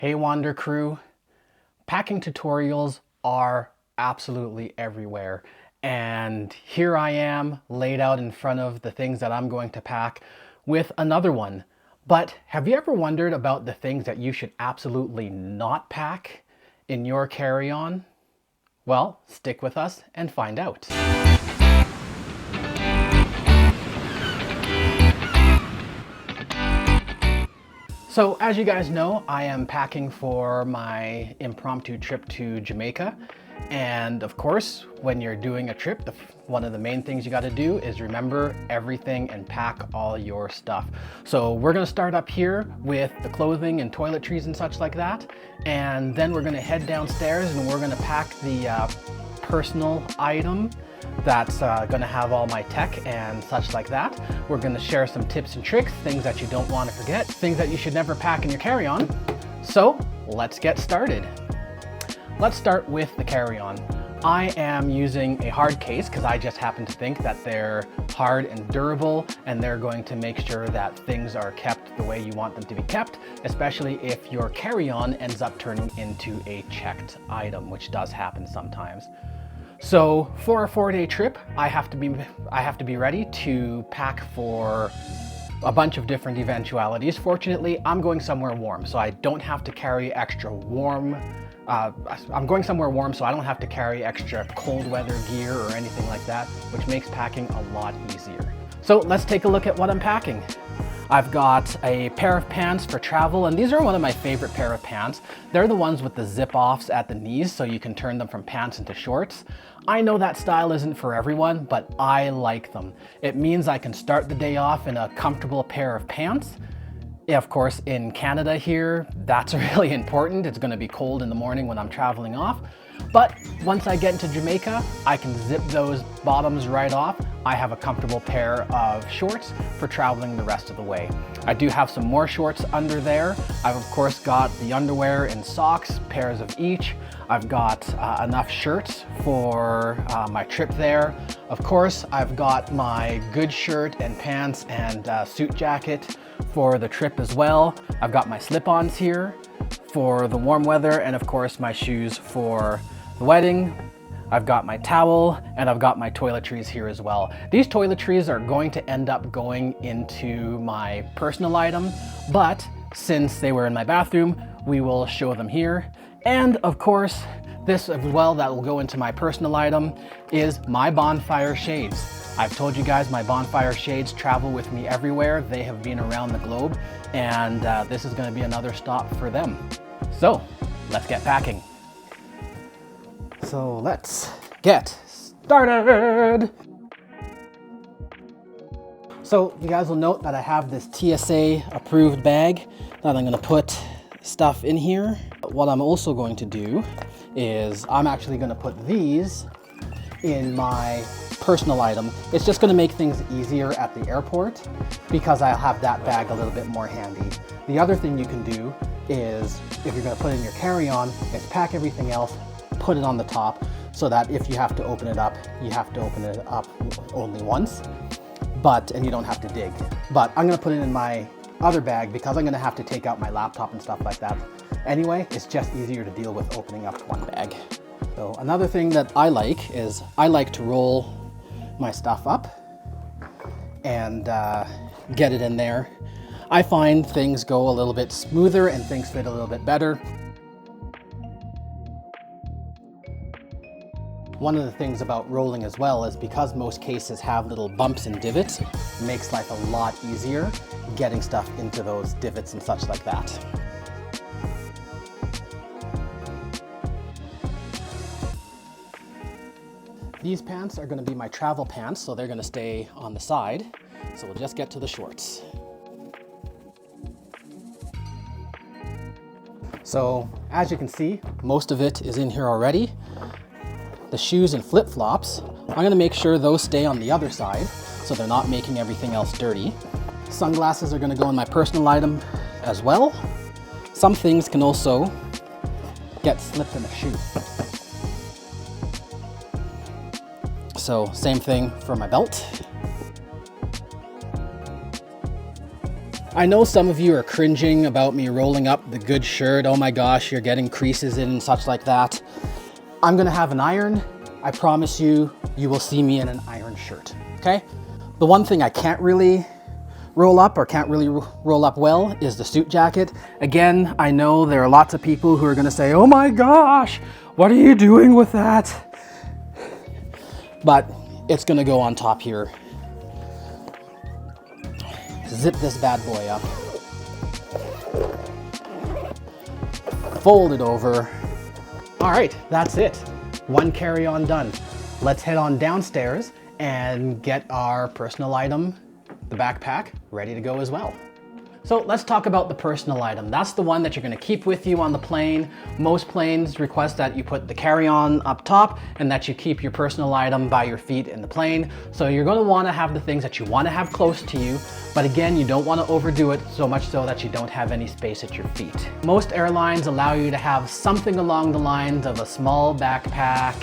Hey Wander Crew, packing tutorials are absolutely everywhere. And here I am laid out in front of the things that I'm going to pack with another one. But have you ever wondered about the things that you should absolutely not pack in your carry-on? Well, stick with us and find out. So as you guys know, I am packing for my impromptu trip to Jamaica. And of course, when you're doing a trip, one of the main things you got to do is remember everything and pack all your stuff. So we're going to start up here with the clothing and toiletries and such like that. And then we're going to head downstairs and we're going to pack the personal item that's going to have all my tech and such like that. We're going to share some tips and tricks, things that you don't want to forget, things that you should never pack in your carry-on. So let's get started. Let's start with the carry-on. I am using a hard case because I just happen to think that they're hard and durable and they're going to make sure that things are kept the way you want them to be kept, especially if your carry-on ends up turning into a checked item, which does happen sometimes. So for a 4-day trip, I have to be ready to pack for a bunch of different eventualities. Fortunately, I'm going somewhere warm, so I don't have to carry extra warm. I'm going somewhere warm, so I don't have to carry extra cold weather gear or anything like that, which makes packing a lot easier. So let's take a look at what I'm packing. I've got a pair of pants for travel, and these are one of my favorite pair of pants. They're the ones with the zip-offs at the knees, so you can turn them from pants into shorts. I know that style isn't for everyone, but I like them. It means I can start the day off in a comfortable pair of pants. Of course, in Canada here, that's really important. It's going to be cold in the morning when I'm traveling off. But once I get into Jamaica, I can zip those bottoms right off. I have a comfortable pair of shorts for traveling the rest of the way. I do have some more shorts under there. I've of course got the underwear and socks, pairs of each. I've got enough shirts for my trip there. Of course, I've got my good shirt and pants and suit jacket for the trip as well. I've got my slip-ons here for the warm weather, and of course my shoes for the wedding. I've got my towel and I've got my toiletries here as well. These toiletries are going to end up going into my personal item, but since they were in my bathroom, we will show them here. And of course, this as well that will go into my personal item is my bonfire shades. I've told you guys my bonfire shades travel with me everywhere. They have been around the globe, and this is going to be another stop for them. So let's get packing. So let's get started. So you guys will note that I have this TSA approved bag that I'm going to put stuff in here. What I'm also going to do is I'm actually going to put these in my personal item. It's just going to make things easier at the airport because I'll have that bag a little bit more handy. The other thing you can do is, if you're going to put it in your carry-on, is pack everything else, put it on the top, so that if you have to open it up, you have to open it up only once, and you don't have to dig. But I'm going to put it in my other bag because I'm going to have to take out my laptop and stuff like that. Anyway, it's just easier to deal with opening up one bag. So another thing that I like is I like to roll my stuff up and get it in there. I find things go a little bit smoother and things fit a little bit better. One of the things about rolling as well is because most cases have little bumps and divots, it makes life a lot easier getting stuff into those divots and such like that. These pants are going to be my travel pants, so they're going to stay on the side. So we'll just get to the shorts. So as you can see, most of it is in here already. The shoes and flip-flops, I'm going to make sure those stay on the other side so they're not making everything else dirty. Sunglasses are going to go in my personal item as well. Some things can also get slipped in a shoe. So same thing for my belt. I know some of you are cringing about me rolling up the good shirt. Oh my gosh, you're getting creases in and such like that. I'm gonna have an iron. I promise you, you will see me in an iron shirt, okay? The one thing I can't really roll up or can't really roll up well is the suit jacket. Again, I know there are lots of people who are gonna say, oh my gosh, what are you doing with that? But it's gonna go on top here. Zip this bad boy up. Fold it over. All right, that's it. One carry-on done. Let's head on downstairs and get our personal item, the backpack, ready to go as well. So let's talk about the personal item. That's the one that you're gonna keep with you on the plane. Most planes request that you put the carry-on up top and that you keep your personal item by your feet in the plane. So you're gonna wanna have the things that you wanna have close to you, but again, you don't wanna overdo it so much so that you don't have any space at your feet. Most airlines allow you to have something along the lines of a small backpack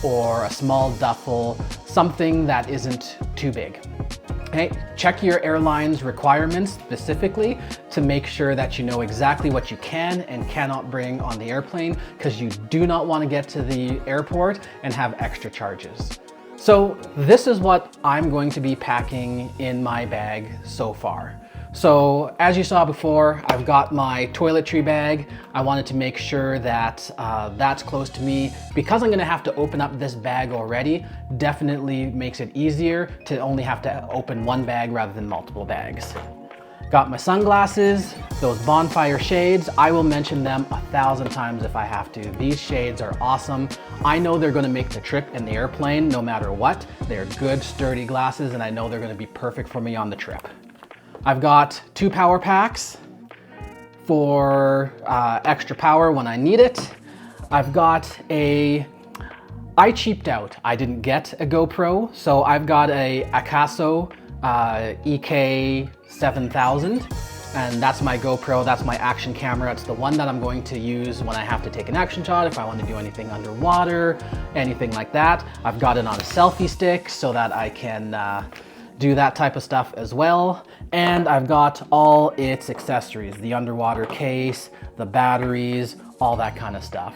or a small duffel, something that isn't too big. Okay, check your airline's requirements specifically to make sure that you know exactly what you can and cannot bring on the airplane, because you do not want to get to the airport and have extra charges. So this is what I'm going to be packing in my bag so far. So as you saw before, I've got my toiletry bag. I wanted to make sure that that's close to me. Because I'm gonna have to open up this bag already, definitely makes it easier to only have to open one bag rather than multiple bags. Got my sunglasses, those bonfire shades. I will mention them 1,000 times if I have to. These shades are awesome. I know they're gonna make the trip in the airplane no matter what. They're good, sturdy glasses, and I know they're gonna be perfect for me on the trip. I've got 2 power packs for extra power when I need it. I've got I cheaped out. I didn't get a GoPro, so I've got a Akaso EK7000, and that's my GoPro, that's my action camera. It's the one that I'm going to use when I have to take an action shot, if I want to do anything underwater, anything like that. I've got it on a selfie stick so that I can do that type of stuff as well. And I've got all its accessories, the underwater case, the batteries, all that kind of stuff.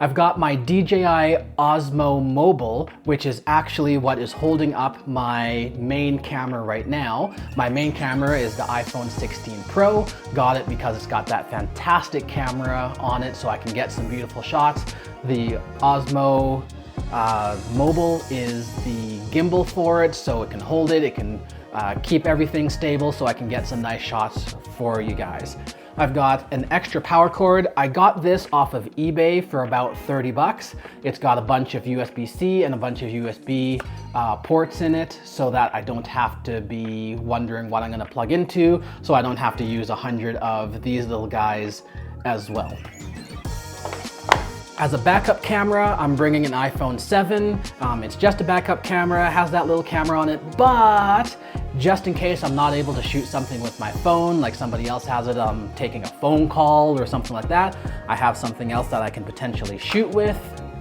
I've got my DJI Osmo Mobile, which is actually what is holding up my main camera right now. My main camera is the iPhone 16 Pro. Got it because it's got that fantastic camera on it so I can get some beautiful shots. The Osmo Mobile is the gimbal for it, so it can hold it, it can keep everything stable so I can get some nice shots for you guys. I've got an extra power cord. I got this off of eBay for about 30 bucks. It's got a bunch of USB-C and a bunch of USB ports in it so that I don't have to be wondering what I'm gonna plug into, so I don't have to use 100 of these little guys as well. As a backup camera, I'm bringing an iPhone 7. It's just a backup camera, has that little camera on it, but just in case I'm not able to shoot something with my phone, like somebody else has it, taking a phone call or something like that, I have something else that I can potentially shoot with.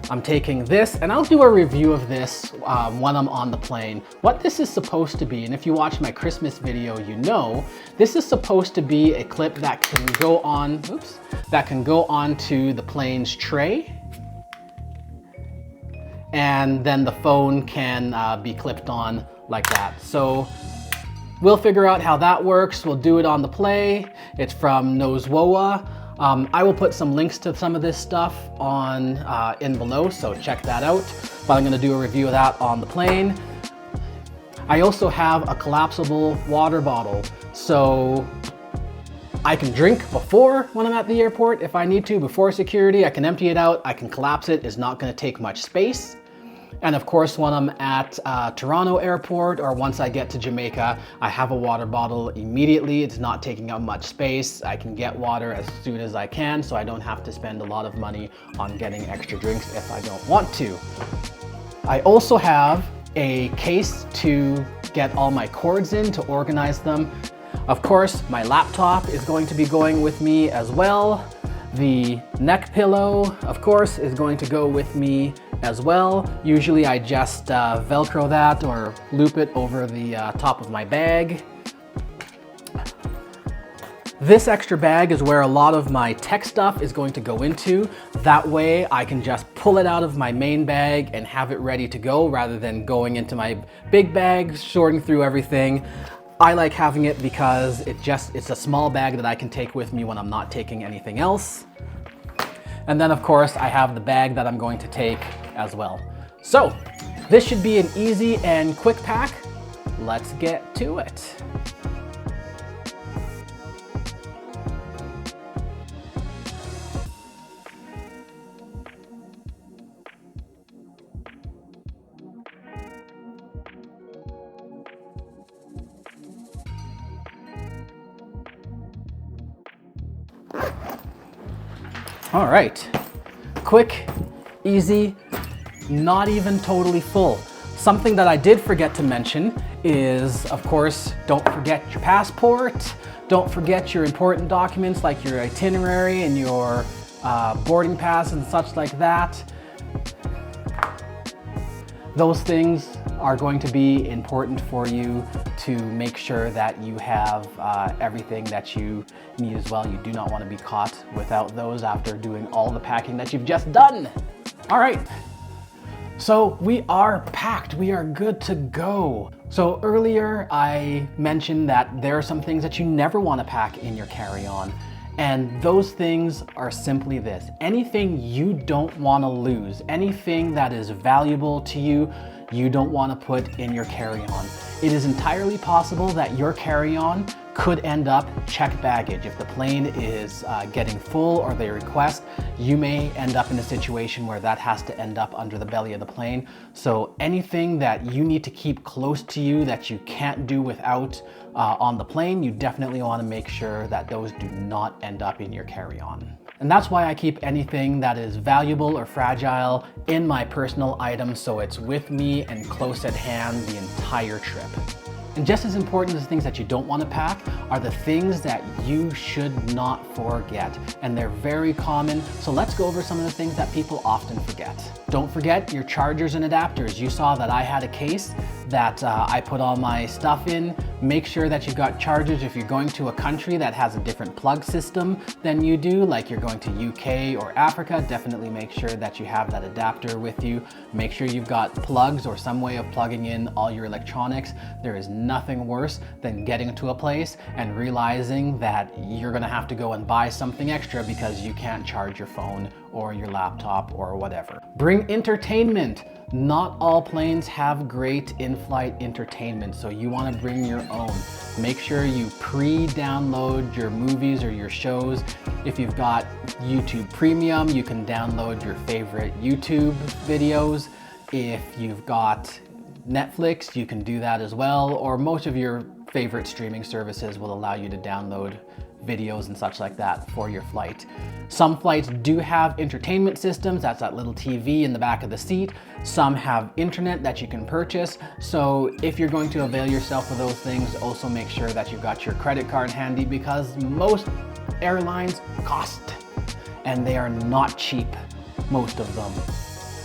I'm taking this, and I'll do a review of this when I'm on the plane. What this is supposed to be, and if you watch my Christmas video, you know, this is supposed to be a clip that can go on, that can go onto the plane's tray, and then the phone can be clipped on like that. So we'll figure out how that works. We'll do it on the play. It's from Nosewoa. I will put some links to some of this stuff on in below, so check that out. But I'm gonna do a review of that on the plane. I also have a collapsible water bottle, so I can drink before when I'm at the airport if I need to, before security. I can empty it out, I can collapse it, it's not gonna take much space. And of course, when I'm at Toronto Airport or once I get to Jamaica, I have a water bottle immediately. It's not taking up much space. I can get water as soon as I can, so I don't have to spend a lot of money on getting extra drinks if I don't want to. I also have a case to get all my cords in to organize them. Of course, my laptop is going to be going with me as well. The neck pillow, of course, is going to go with me as well. Usually I just Velcro that or loop it over the top of my bag. This extra bag is where a lot of my tech stuff is going to go into. That way I can just pull it out of my main bag and have it ready to go rather than going into my big bag, sorting through everything. I like having it because it's a small bag that I can take with me when I'm not taking anything else. And then of course I have the bag that I'm going to take as well. So this should be an easy and quick pack. Let's get to it. All right, quick, easy, not even totally full. Something that I did forget to mention is, of course, don't forget your passport. Don't forget your important documents like your itinerary and your boarding pass and such like that. Those things are going to be important for you to make sure that you have everything that you need as well. You do not want to be caught without those after doing all the packing that you've just done. All right, so we are packed. We are good to go. So earlier I mentioned that there are some things that you never want to pack in your carry-on. And those things are simply this: anything you don't want to lose, anything that is valuable to you, you don't want to put in your carry-on. It is entirely possible that your carry-on could end up checked baggage. If the plane is getting full or they request, you may end up in a situation where that has to end up under the belly of the plane. So anything that you need to keep close to you that you can't do without on the plane, you definitely want to make sure that those do not end up in your carry-on. And that's why I keep anything that is valuable or fragile in my personal items, so it's with me and close at hand the entire trip. And just as important as things that you don't want to pack are the things that you should not forget. And they're very common, so let's go over some of the things that people often forget. Don't forget your chargers and adapters. You saw that I had a case that I put all my stuff in. Make sure that you've got chargers if you're going to a country that has a different plug system than you do, like you're going to UK or Africa. Definitely make sure that you have that adapter with you. Make sure you've got plugs or some way of plugging in all your electronics. There is nothing worse than getting to a place and realizing that you're gonna have to go and buy something extra because you can't charge your phone or your laptop or whatever. Bring entertainment. Not all planes have great in-flight entertainment, so you want to bring your own. Make sure you pre-download your movies or your shows. If you've got YouTube Premium, you can download your favorite YouTube videos. If you've got Netflix, you can do that as well, or most of your favorite streaming services will allow you to download videos and such like that for your flight. Some flights do have entertainment systems, that's that little TV in the back of the seat. Some have internet that you can purchase. So if you're going to avail yourself of those things, also make sure that you've got your credit card handy, because most airlines cost and they are not cheap, most of them.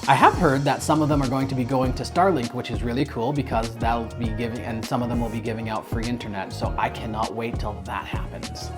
I have heard that some of them are going to be going to Starlink, which is really cool because that'll be giving, and some of them will be giving out free internet. So I cannot wait till that happens.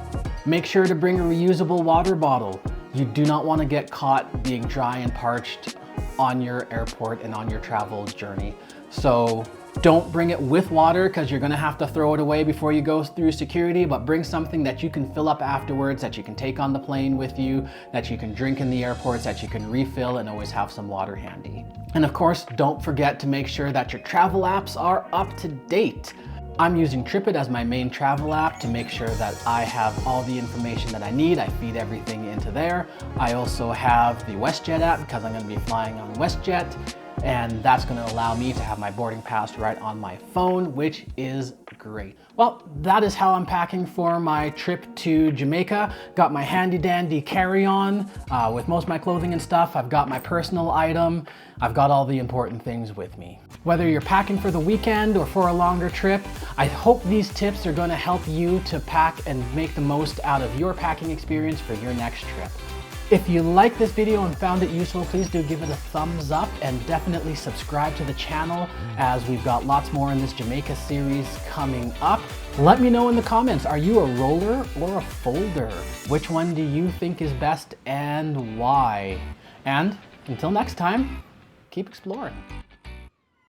Make sure to bring a reusable water bottle. You do not want to get caught being dry and parched on your airport and on your travel journey. So don't bring it with water because you're going to have to throw it away before you go through security, but bring something that you can fill up afterwards, that you can take on the plane with you, that you can drink in the airports, that you can refill, and always have some water handy. And of course, don't forget to make sure that your travel apps are up to date. I'm using TripIt as my main travel app to make sure that I have all the information that I need. I feed everything into there. I also have the WestJet app because I'm going to be flying on WestJet, and that's going to allow me to have my boarding pass right on my phone, which is great. Well, that is how I'm packing for my trip to Jamaica. Got my handy dandy carry-on with most of my clothing and stuff. I've got my personal item. I've got all the important things with me. Whether you're packing for the weekend or for a longer trip, I hope these tips are going to help you to pack and make the most out of your packing experience for your next trip. If you like this video and found it useful, please do give it a thumbs up and definitely subscribe to the channel as we've got lots more in this Jamaica series coming up. Let me know in the comments, are you a roller or a folder? Which one do you think is best and why? And until next time, keep exploring.